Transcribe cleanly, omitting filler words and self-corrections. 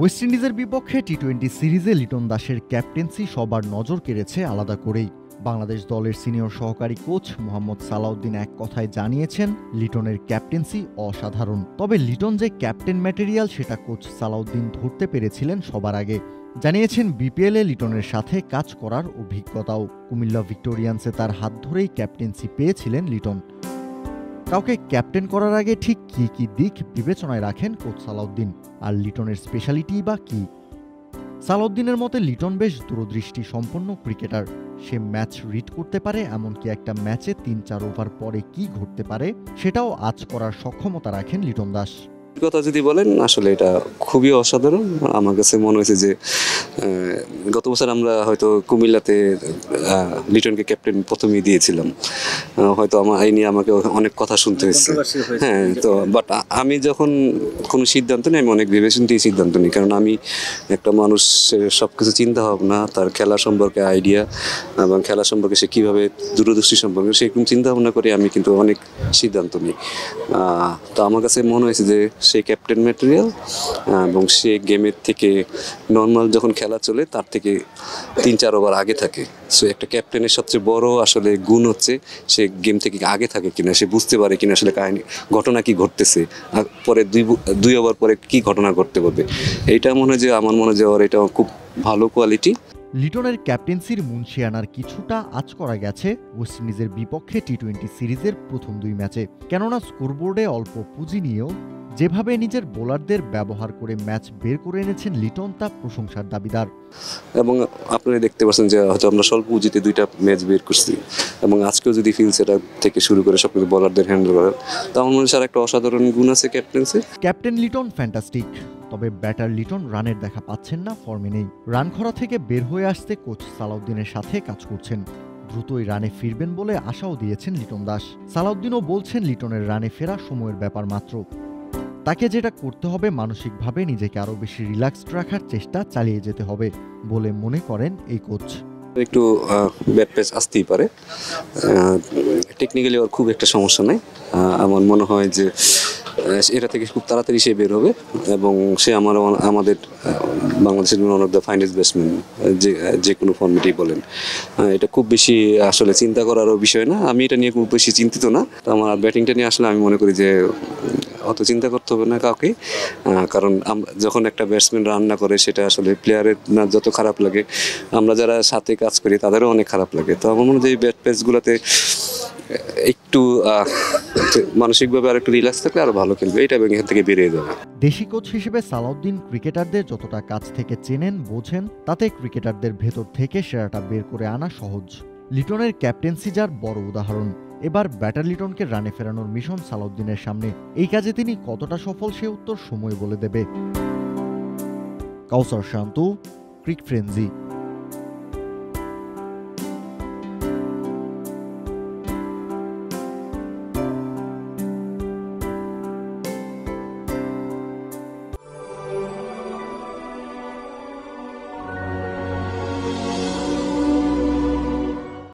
West ইন্ডিজের বিপক্ষে টি-20 সিরিজে লিটন দাসের ক্যাপ্টেন্সি সবার নজর কেড়েছে আলাদা করেই। বাংলাদেশ দলের সিনিয়র সহকারী কোচ মোহাম্মদ সালাউদ্দিন এক কথায় জানিয়েছেন, লিটনের ক্যাপ্টেন্সি অসাধারণ। তবে লিটন যে ক্যাপ্টেন ম্যাটেরিয়াল সেটা কোচ সালাউদ্দিন ধরতে পেরেছিলেন সবার আগে। জানিয়েছেন বিপিএলে লিটনের সাথে কাজ করার অভিজ্ঞতাও। কুমিল্লা ভিক্টোরিয়ান্সে তার হাত ধরেই ক্যাপ্টেন্সি পেয়েছিলেন লিটন। কাউকে ক্যাপ্টেন করার আগে ঠিক কী কী দিক বিবেচনায় রাখেন কোচ সালাউদ্দিন, আর লিটনের স্পেশালিটি বা কী? সালাউদ্দিনের মতে লিটন বেশ দূরদৃষ্টি সম্পন্ন ক্রিকেটার। সে ম্যাচ রিড করতে পারে, এমনকি একটা ম্যাচে ৩-৪ ওভার পরে কি ঘটতে পারে সেটাও আঁচ করার সক্ষমতা রাখেন লিটন দাস। কথা যদি বলেন, আসলে এটা খুবই অসাধারণ। আমার কাছে মনে হয়েছে যে গত বছর আমরা হয়তো কুমিল্লাতে লিটনকে ক্যাপ্টেন প্রথমেই দিয়েছিলাম, হয়তো এই নিয়ে আমাকে অনেক কথা শুনতে হয়েছে। হ্যাঁ, তো বাট আমি যখন কোনো সিদ্ধান্ত নিই আমি অনেক ভেবে চিন্তেই সিদ্ধান্ত নিই, কারণ আমি একটা মানুষের সব কিছু চিন্তা ভাবনা, তার খেলা সম্পর্কে আইডিয়া এবং খেলা সম্পর্কে সে কীভাবে দূরদৃষ্টি সম্পর্কে সেরকম চিন্তা ভাবনা করে আমি কিন্তু অনেক সিদ্ধান্ত নিই। তো আমার কাছে মনে হয়েছে যে সে ক্যাপ্টেন ম্যাটেরিয়াল এবং সে গেমের থেকে নর্মাল যখন খেলা চলে তার থেকে ৩-৪ ওভার আগে থাকে। সো একটা ক্যাপ্টেনের সবচেয়ে বড় আসলে গুণ হচ্ছে সে গেম থেকে আগে থাকে কিনা, সে বুঝতে পারে কিনা আসলে কাহিনী ঘটনা কি ঘটতেছে, আর পরে ২ ওভার পরে কি ঘটনা ঘটতে পারবে। এইটা মনে হয় যে আমার মনে হয় যে ওর এটা খুব ভালো কোয়ালিটি। লিটনের ক্যাপ্টেন্সির মুনশিয়ানার কিছুটা আঁচ করা গেছে ওয়েস্ট ইন্ডিজের বিপক্ষে টি-20 সিরিজের প্রথম ২ ম্যাচে। কেননা স্কোরবোর্ডে অল্প পুঁজি নিয়েও যেভাবে নিজের বোলারদের ব্যবহার করে ম্যাচ বের করে এনেছেন লিটন, তা প্রশংসার দাবিদার। এবং আপনারা দেখতে পাচ্ছেন যে হয়তো আমরা স্বল্প পুঁজিতে ২টা ম্যাচ বের করছি, এবং আজকেও যদি ফিল সেটআপ থেকে শুরু করে সব কিছু বোলারদের হ্যান্ডেল করার, তো আমার মনে হয় একটা অসাধারণ গুণ আছে ক্যাপ্টেন্সি। ক্যাপ্টেন লিটন ফ্যান্টাস্টিক, তবে ব্যাটার লিটন রানের দেখা পাচ্ছেন না, ফর্মে নেই। রান খরা থেকে বের হয়ে আসতে কোচ সালাউদ্দিনের সাথে কাজ করছেন। দ্রুতই রানে ফিরবেন বলে আশাও দিয়েছেন লিটন দাস। সালাউদ্দিনও বলছেন লিটনের রানে ফেরা সময়ের ব্যাপার মাত্র। তাকে যেটা করতে হবে, মানসিকভাবে নিজেকে আরও বেশি রিল্যাক্সড রাখার চেষ্টা চালিয়ে যেতে হবে বলে মনে করেন এই কোচ। একটু ব্যাট প্যাচ আসতেই পারে, টেকনিক্যালি ওর খুব একটা সমস্যা নেই। আমার মনে হয় যে এটা থেকে খুব তাড়াতাড়ি সে বের হবে, এবং সে আমাদের বাংলাদেশের one of the finest batsman, যে কোনো ফর্মেটেই বলেন। এটা খুব বেশি আসলে চিন্তা করারও বিষয় না, আমি এটা নিয়ে খুব বেশি চিন্তিত না। আমার ব্যাটিংটা নিয়ে আসলে আমি মনে করি যে অত চিন্তা করতে হবে না কাউকে, কারণ যখন একটা ব্যাটসম্যান রান না করে সেটা আসলে প্লেয়ারের না যত খারাপ লাগে, আমরা যারা সাথে কাজ করি তাদেরও অনেক খারাপ লাগে। তো আমার মনে হয় যে এই ব্যাট প্যাচগুলোতে একটু মানসিকভাবে আর একটু রিল্যাক্স থাকলে আরো ভালো খেলবে, এটা এখান থেকে বেরিয়ে যাবে। দেশি কোচ হিসেবে সালাউদ্দিন ক্রিকেটারদের যতটা কাছ থেকে চেনেন, বোঝেন, তাতে ক্রিকেটারদের ভেতর থেকে সেরাটা বের করে আনা সহজ। লিটনের ক্যাপ্টেন্সি যার বড় উদাহরণ। এবার ব্যাটার লিটনকে রানে ফেরানোর মিশন সালাউদ্দিনের সামনে। এই কাজে তিনি কতটা সফল সে উত্তর সময় বলে দেবে। কাউসার শান্তু, ক্রিক ফ্রেন্জি।